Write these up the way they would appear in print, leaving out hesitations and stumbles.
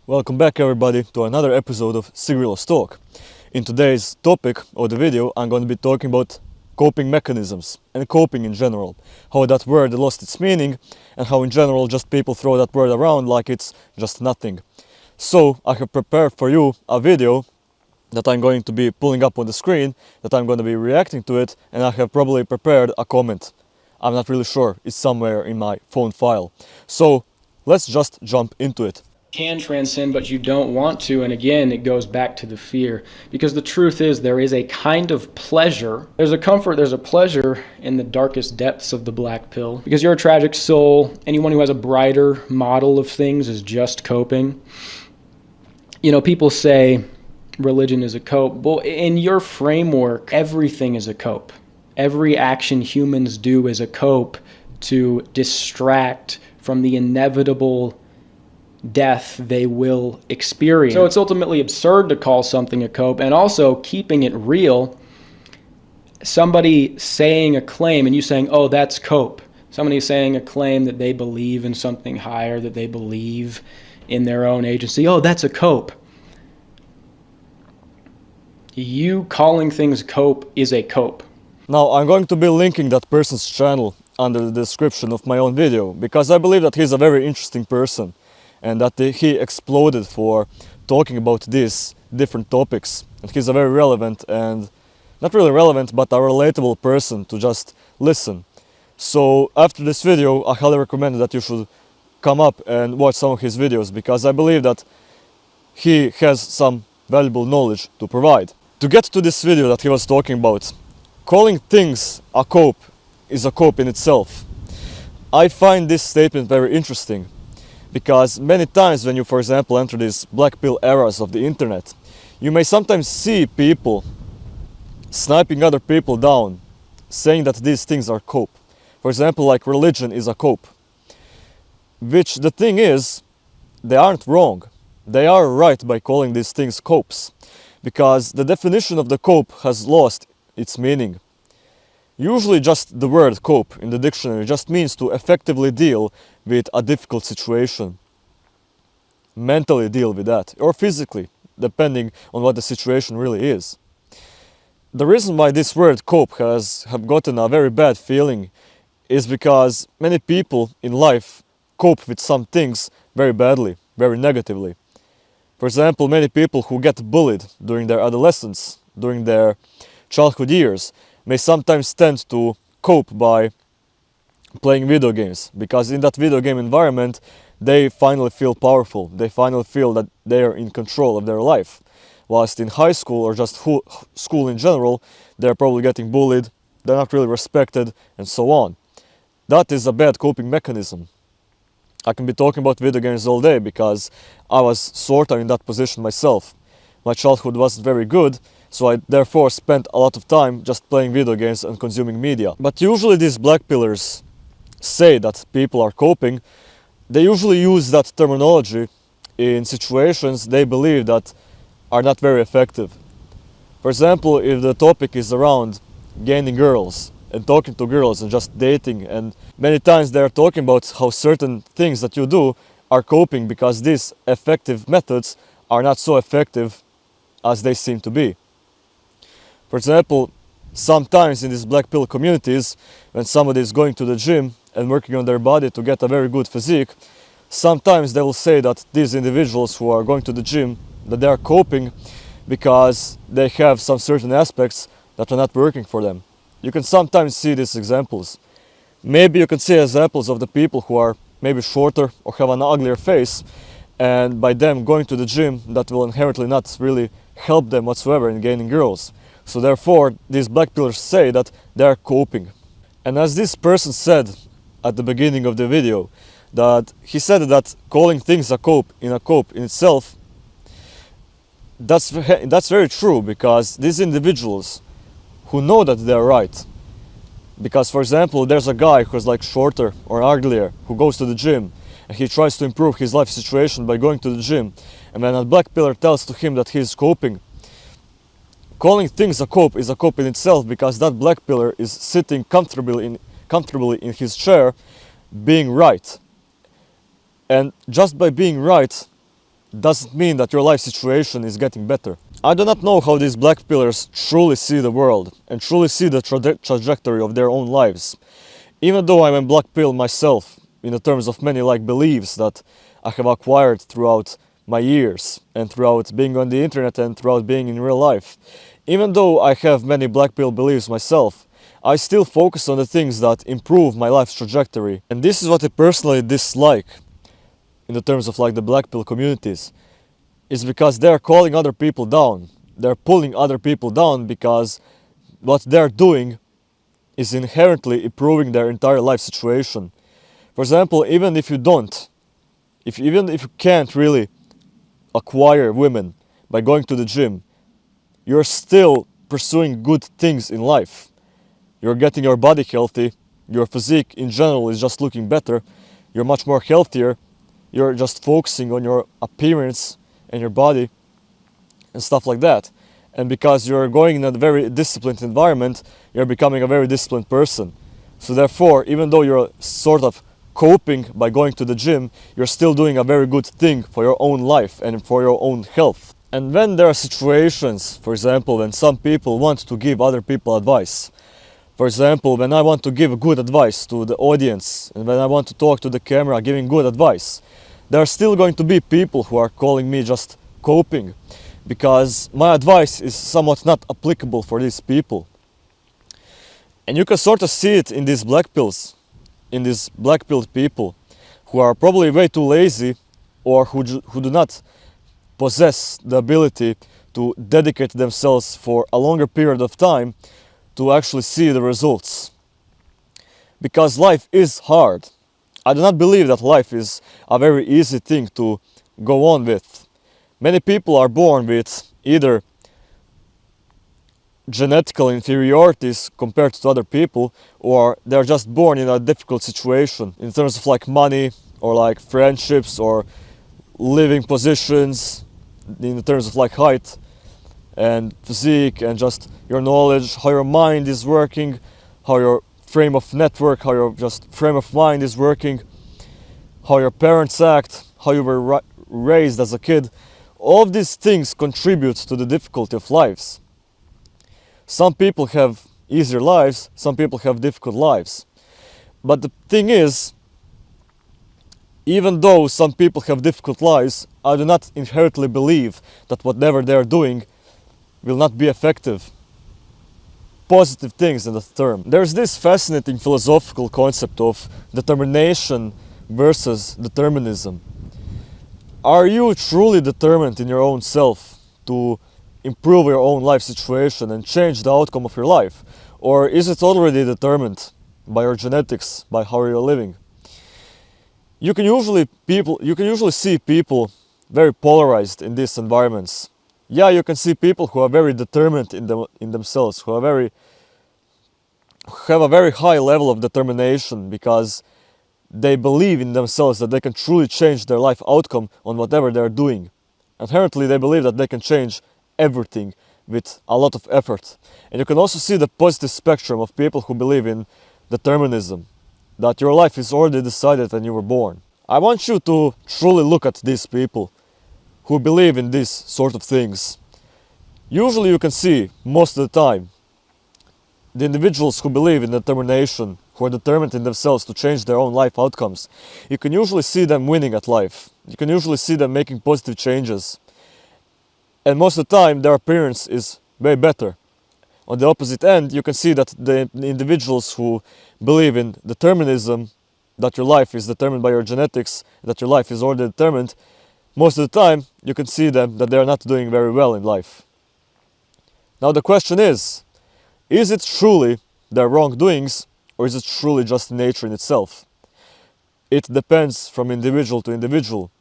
Welcome back everybody to another episode of Cigarillos Talk. In today's topic of the video I'm going to be talking about coping mechanisms and coping in general. How that word lost its meaning and how in general just people throw that word around like it's just nothing. So I have prepared for you a video that I'm going to be pulling up on the screen, that I'm going to be reacting to it, and I have probably prepared a comment. I'm not really sure, it's somewhere in my phone file. So let's just jump into it. Can transcend, but you don't want to. And again, it goes back to the fear, because the truth is there is a kind of pleasure. There's a comfort, there's a pleasure in the darkest depths of the black pill, because you're a tragic soul. Anyone who has a brighter model of things is just coping. You know, people say religion is a cope. Well, in your framework, everything is a cope. Every action humans do is a cope to distract from the inevitable death they will experience. So it's ultimately absurd to call something a cope. And also, keeping it real, somebody saying a claim and you saying, oh, that's cope. Somebody saying a claim that they believe in something higher, that they believe in their own agency, oh, that's a cope. You calling things cope is a cope. Now I'm going to be linking that person's channel under the description of my own video, because I believe that he's a very interesting person and that he exploded for talking about these different topics, and he's a very relevant and not really relevant but a relatable person to just listen. So after this video I highly recommend that you should come up and watch some of his videos, because I believe that he has some valuable knowledge to provide. To get to this video that he was talking about, calling things a cope is a cope in itself. I find this statement very interesting, because many times when you, for example, enter these black pill eras of the internet, you may sometimes see people sniping other people down, saying that these things are cope. For example, like religion is a cope. Which the thing is, they aren't wrong. They are right by calling these things copes, because the definition of the cope has lost its meaning. Usually just the word cope in the dictionary just means to effectively deal with a difficult situation. Mentally deal with that, or physically, depending on what the situation really is. The reason why this word cope have gotten a very bad feeling is because many people in life cope with some things very badly, very negatively. For example, many people who get bullied during their adolescence, during their childhood years, may sometimes tend to cope by playing video games, because in that video game environment they finally feel powerful, they finally feel that they are in control of their life. Whilst in high school or just school in general, they're probably getting bullied, they're not really respected, and so on. That is a bad coping mechanism. I can be talking about video games all day because I was sort of in that position myself. My childhood wasn't very good, so I therefore spent a lot of time just playing video games and consuming media. But usually these black pillars say that people are coping. They usually use that terminology in situations they believe that are not very effective. For example, if the topic is around gaining girls and talking to girls and just dating, and many times they are talking about how certain things that you do are coping because these effective methods are not so effective as they seem to be. For example, sometimes in these black pill communities, when somebody is going to the gym and working on their body to get a very good physique, sometimes they will say that these individuals who are going to the gym, that they are coping because they have some certain aspects that are not working for them. You can sometimes see these examples. Maybe you can see examples of the people who are maybe shorter or have an uglier face, and by them going to the gym, that will inherently not really help them whatsoever in gaining girls. So therefore, these black pillars say that they are coping. And as this person said at the beginning of the video, that he said that calling things a cope in itself, that's very true, because these individuals who know that they're right, because for example there's a guy who's like shorter or uglier who goes to the gym and he tries to improve his life situation by going to the gym, and when a black pillar tells to him that he's coping, calling things a cope is a cope in itself, because that black pillar is sitting comfortably in his chair, being right. And just by being right, doesn't mean that your life situation is getting better. I do not know how these black pillars truly see the world and truly see the trajectory of their own lives. Even though I'm a black pill myself, in the terms of many like beliefs that I have acquired throughout my years and throughout being on the internet and throughout being in real life, even though I have many black pill beliefs myself, I still focus on the things that improve my life's trajectory. And this is what I personally dislike in the terms of like the black pill communities, is because they're calling other people down. They're pulling other people down because what they're doing is inherently improving their entire life situation. For example, even if you don't, even if you can't really acquire women by going to the gym, you're still pursuing good things in life. You're getting your body healthy, your physique in general is just looking better, you're much more healthier, you're just focusing on your appearance and your body and stuff like that. And because you're going in a very disciplined environment, you're becoming a very disciplined person. So therefore, even though you're sort of coping by going to the gym, you're still doing a very good thing for your own life and for your own health. And when there are situations, for example, when some people want to give other people advice, for example, when I want to give good advice to the audience and when I want to talk to the camera giving good advice, there are still going to be people who are calling me just coping, because my advice is somewhat not applicable for these people. And you can sort of see it in these black pills, in these black pilled people who are probably way too lazy or who do not possess the ability to dedicate themselves for a longer period of time to actually see the results. Because life is hard. I do not believe that life is a very easy thing to go on with. Many people are born with either genetical inferiorities compared to other people, or they're just born in a difficult situation in terms of like money or like friendships or living positions, in terms of like height and physique and just your knowledge, how your mind is working, how your frame of network, how your just frame of mind is working, how your parents act, how you were raised as a kid. All of these things contribute to the difficulty of lives. Some people have easier lives, some people have difficult lives. But the thing is, even though some people have difficult lives, I do not inherently believe that whatever they're doing will not be effective. Positive things in the term. There's this fascinating philosophical concept of determination versus determinism. Are you truly determined in your own self to improve your own life situation and change the outcome of your life? Or is it already determined by your genetics, by how you're living? You can usually see people very polarized in these environments. Yeah, you can see people who are very determined in themselves, who have a very high level of determination because they believe in themselves that they can truly change their life outcome on whatever they're doing. Inherently, they believe that they can change everything with a lot of effort. And you can also see the positive spectrum of people who believe in determinism, that your life is already decided when you were born. I want you to truly look at these people who believe in these sort of things. Usually you can see, most of the time, the individuals who believe in determination, who are determined in themselves to change their own life outcomes, you can usually see them winning at life. You can usually see them making positive changes. And most of the time, their appearance is way better. On the opposite end, you can see that the individuals who believe in determinism, that your life is determined by your genetics, that your life is already determined, most of the time, you can see them that they are not doing very well in life. Now the question is it truly their wrongdoings, or is it truly just nature in itself? It depends from individual to individual.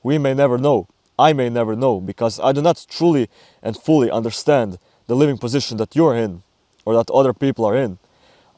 We may never know. I may never know, because I do not truly and fully understand the living position that you're in, or that other people are in.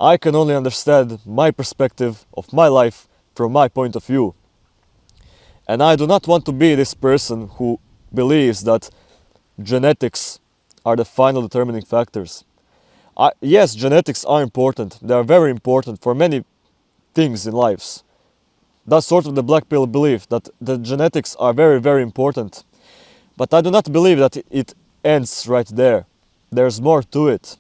I can only understand my perspective of my life from my point of view. And I do not want to be this person who believes that genetics are the final determining factors. Yes, genetics are important. They are very important for many things in lives. That's sort of the black pill belief, that the genetics are very, very important. But I do not believe that it ends right there. There's more to it.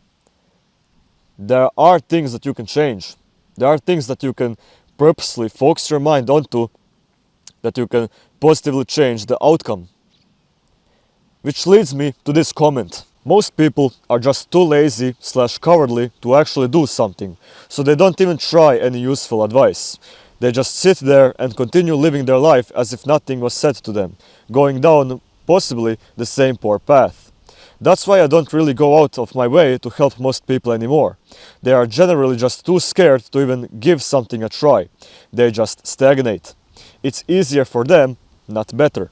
There are things that you can change. There are things that you can purposely focus your mind onto, that you can positively change the outcome. Which leads me to this comment. Most people are just too lazy / cowardly to actually do something, so they don't even try any useful advice. They just sit there and continue living their life as if nothing was said to them, going down possibly the same poor path. That's why I don't really go out of my way to help most people anymore. They are generally just too scared to even give something a try. They just stagnate. It's easier for them, not better.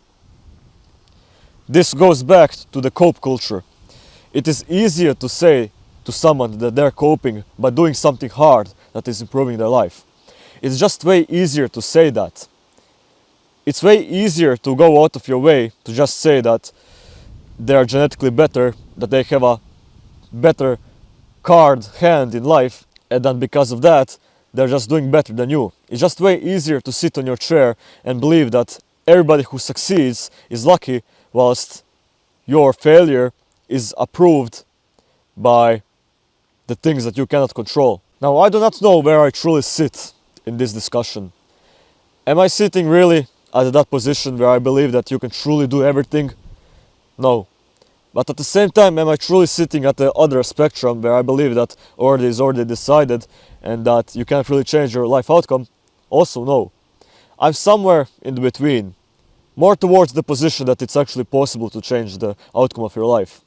This goes back to the cope culture. It is easier to say to someone that they're coping by doing something hard that is improving their life. It's just way easier to say that. It's way easier to go out of your way to just say that they are genetically better, that they have a better card hand in life, and then because of that, they're just doing better than you. It's just way easier to sit on your chair and believe that everybody who succeeds is lucky, whilst your failure is approved by the things that you cannot control. Now, I do not know where I truly sit in this discussion. Am I sitting really at that position where I believe that you can truly do everything? No. But at the same time, am I truly sitting at the other spectrum where I believe that already is already decided and that you can't really change your life outcome? Also no. I'm somewhere in between. More towards the position that it's actually possible to change the outcome of your life.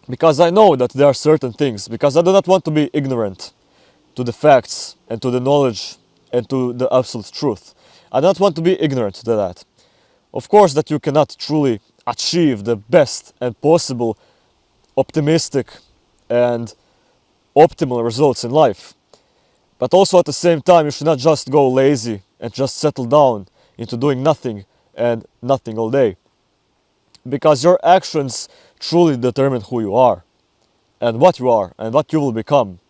Because I know that there are certain things, because I do not want to be ignorant to the facts and to the knowledge and to the absolute truth. I don't want to be ignorant to that. Of course that you cannot truly achieve the best and possible optimistic and optimal results in life. But also at the same time, you should not just go lazy and just settle down into doing nothing and nothing all day. Because your actions truly determine who you are and what you will become.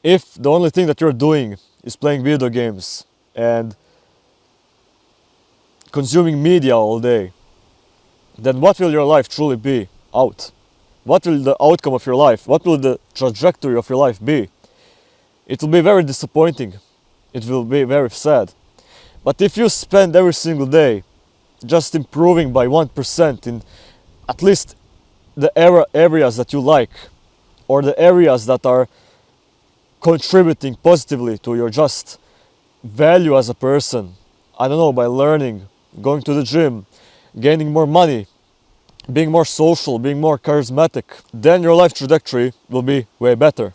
If the only thing that you're doing is playing video games and consuming media all day, then what will your life truly be out? What will the outcome of your life, what will the trajectory of your life be? It will be very disappointing. It will be very sad. But if you spend every single day just improving by 1% in at least the areas that you like, or the areas that are contributing positively to your just value as a person, I don't know, by learning, going to the gym, gaining more money, being more social, being more charismatic, then your life trajectory will be way better.